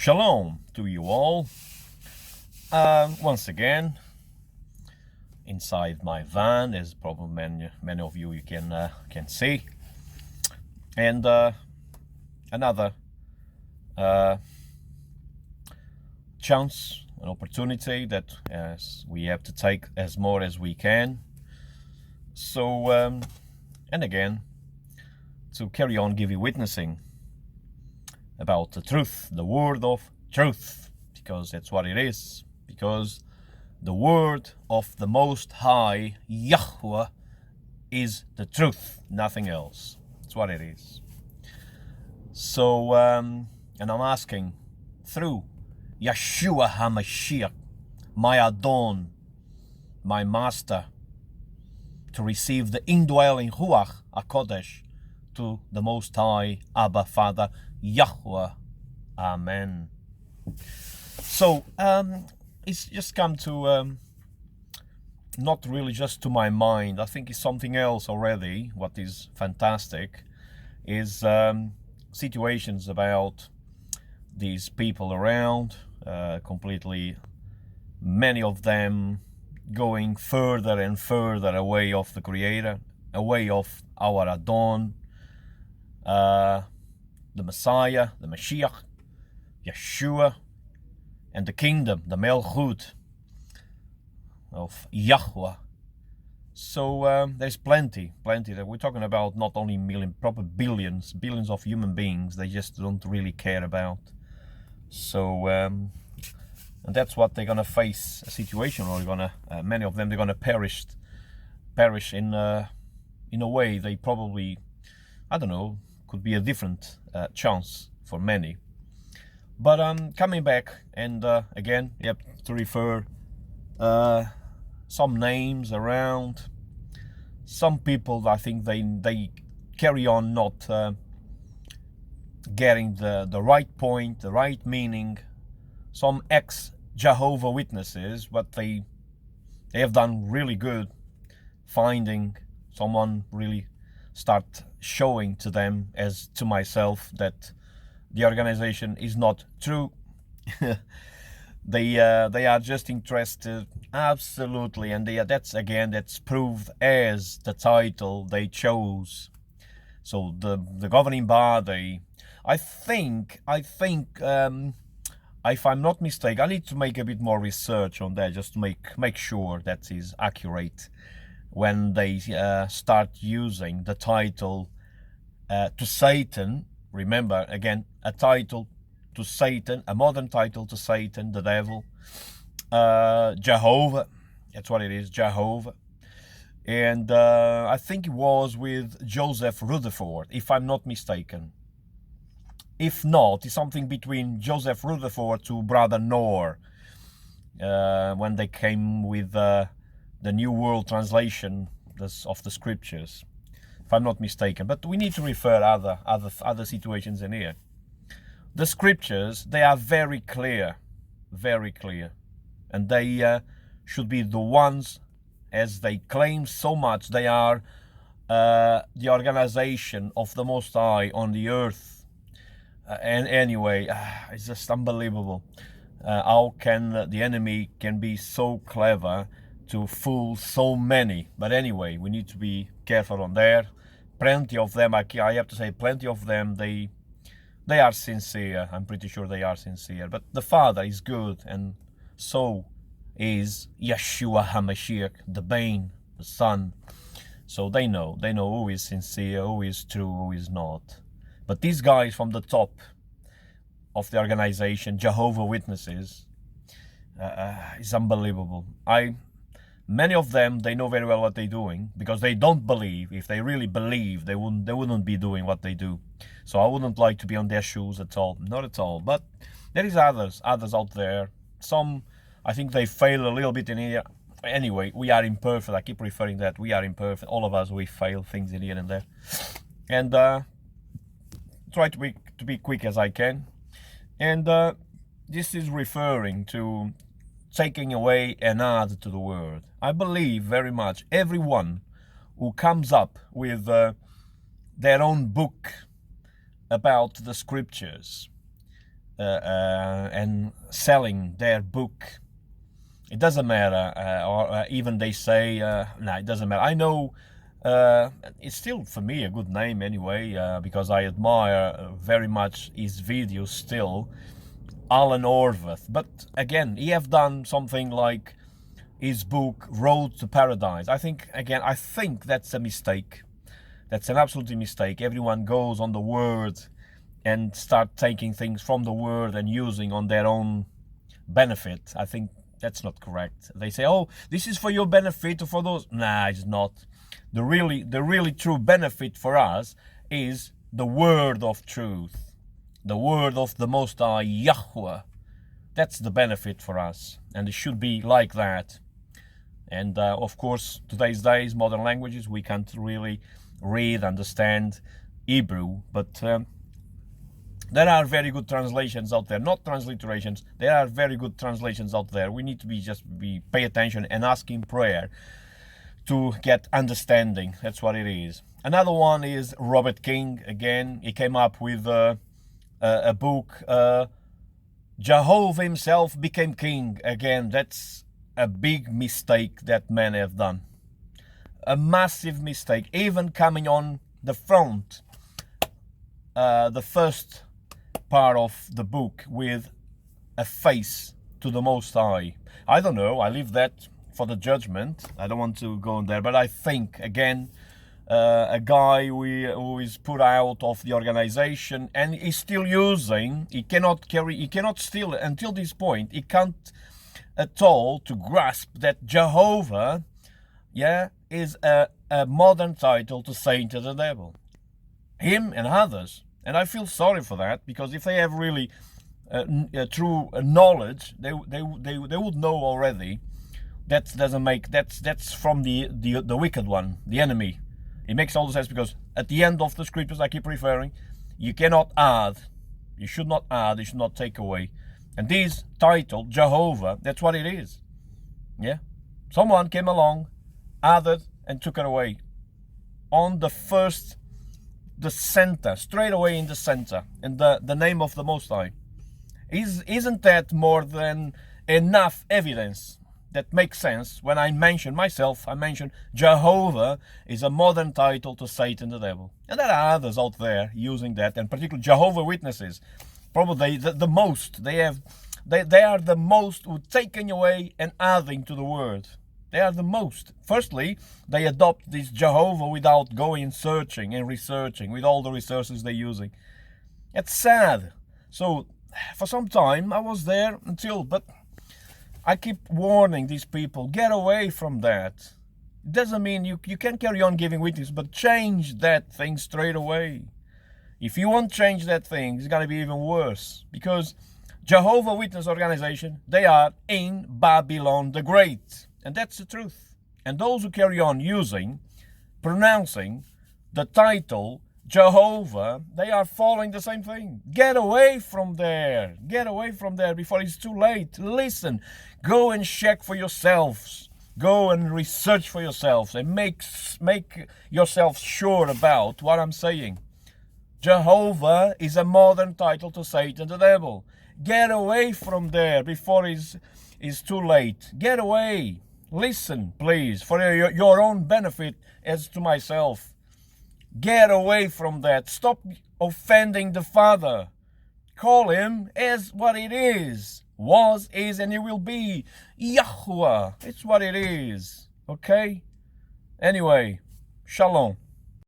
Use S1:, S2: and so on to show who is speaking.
S1: Shalom to you all. Once again, inside my van, as probably many of you can see, and another chance, an opportunity that we have to take as more as we can. So, and again, to carry on giving witnessing about the truth, the word of truth, because that's what it is. Because the word of the Most High, Yahweh, is the truth, nothing else. That's what it is. So, and I'm asking through Yeshua HaMashiach, my Adon, my Master, to receive the indwelling Ruach HaKodesh to the Most High, Abba, Father, Yahweh. Amen. So, it's just come to, not really just to my mind, I think it's something else already. What is fantastic is situations about these people around, completely, many of them going further and further away of the Creator, away of our Adon, the Messiah, the Mashiach, Yeshua, and the kingdom, the Melchut of Yahweh. So there's plenty that we're talking about, not only million, proper billions of human beings they just don't really care about. So and that's what they're gonna face, a situation where many of them, they're gonna perish in a way they probably, I don't know, could be a different chance for many. But coming back, and again, you have to refer some names around. Some people, I think they carry on not getting the right point, the right meaning. Some ex-Jehovah Witnesses, but they have done really good finding someone really start showing to them, as to myself, that the organization is not true. They are just interested, absolutely, and that's proved as the title they chose. So the governing body, I think if I'm not mistaken, I need to make a bit more research on that, just to make sure that is accurate when they start using the title to Satan. Remember, again, a title to Satan, a modern title to Satan, the devil, Jehovah, that's what it is, Jehovah. And I think it was with Joseph Rutherford, if I'm not mistaken. If not, it's something between Joseph Rutherford to Brother Noor, when they came with the New World Translation of the Scriptures, if I'm not mistaken. But we need to refer other situations in here. The Scriptures, they are very clear, and they should be the ones, as they claim so much, they are the organization of the Most High on the earth. And anyway, it's just unbelievable how can the enemy can be so clever to fool so many. But anyway, we need to be careful on there. Plenty of them, I have to say, plenty of them, they are sincere. I'm pretty sure they are sincere. But the Father is good, and so is Yeshua HaMashiach, the Bane, the Son. So they know who is sincere, who is true, who is not. But these guys from the top of the organization, Jehovah Witnesses, is unbelievable. Many of them, they know very well what they're doing, because they don't believe. If they really believe, they wouldn't be doing what they do. So I wouldn't like to be on their shoes at all, not at all. But there is others out there. Some, I think they fail a little bit in here. Anyway, we are imperfect. I keep referring that we are imperfect. All of us, we fail things in here and there. And try to be quick as I can. And this is referring to taking away and add to the word. I believe very much everyone who comes up with their own book about the Scriptures, and selling their book. It doesn't matter, or even they say, no, it doesn't matter. I know it's still for me a good name anyway, because I admire very much his videos still, Alan Horvath. But again, he have done something like his book Road to Paradise. I think that's a mistake. That's an absolute mistake. Everyone goes on the word and start taking things from the word and using on their own benefit. I think that's not correct. They say, oh, this is for your benefit or for those. Nah, it's not. The really true benefit for us is the word of truth, the word of the Most High Yahweh. That's the benefit for us, and it should be like that. And of course, today's days, modern languages, we can't really read, understand Hebrew, but there are very good translations out there, not transliterations. There are very good translations out there. We need to pay attention and ask in prayer to get understanding. That's what it is. Another one is Robert King. Again, he came up with a book, Jehovah himself became king. Again, that's a big mistake that men have done. A massive mistake. Even coming on the front, the first part of the book with a face to the Most High. I don't know, I leave that for the judgment. I don't want to go in there, but I think, again, a guy who is put out of the organization and is still using, he cannot still, until this point, he can't at all to grasp that Jehovah, is a modern title to Saint of the devil. Him and others. And I feel sorry for that, because if they have really true knowledge, they would know already. That's from the wicked one, the enemy. It makes all the sense, because at the end of the scriptures I keep referring, you cannot add, you should not add, you should not take away. And this title, Jehovah, that's what it is. Yeah, someone came along, added, and took it away on the center, straight away in the center, and the name of the Most High. Isn't that more than enough evidence that makes sense? When I mention myself, I mention Jehovah is a modern title to Satan the devil. And there are others out there using that, and particularly Jehovah Witnesses, probably the most. They are the most who taking away and adding to the word. They are the most. Firstly, they adopt this Jehovah without going and searching and researching with all the resources they're using. It's sad. So, for some time, I was there but I keep warning these people, get away from that. It doesn't mean you can carry on giving witness, but change that thing straight away. If you won't change that thing, it's going to be even worse. Because Jehovah Witness organization, they are in Babylon the Great. And that's the truth. And those who carry on pronouncing the title Jehovah, they are following the same thing. Get away from there. Get away from there before it's too late. Listen, go and check for yourselves. Go and research for yourselves and make yourselves sure about what I'm saying. Jehovah is a modern title to Satan the devil. Get away from there before it's too late. Get away. Listen, please, for your own benefit as to myself. Get away from that. Stop offending the Father. Call him as what it is. Was, is, and it will be. Yahweh. It's what it is. Okay? Anyway, shalom.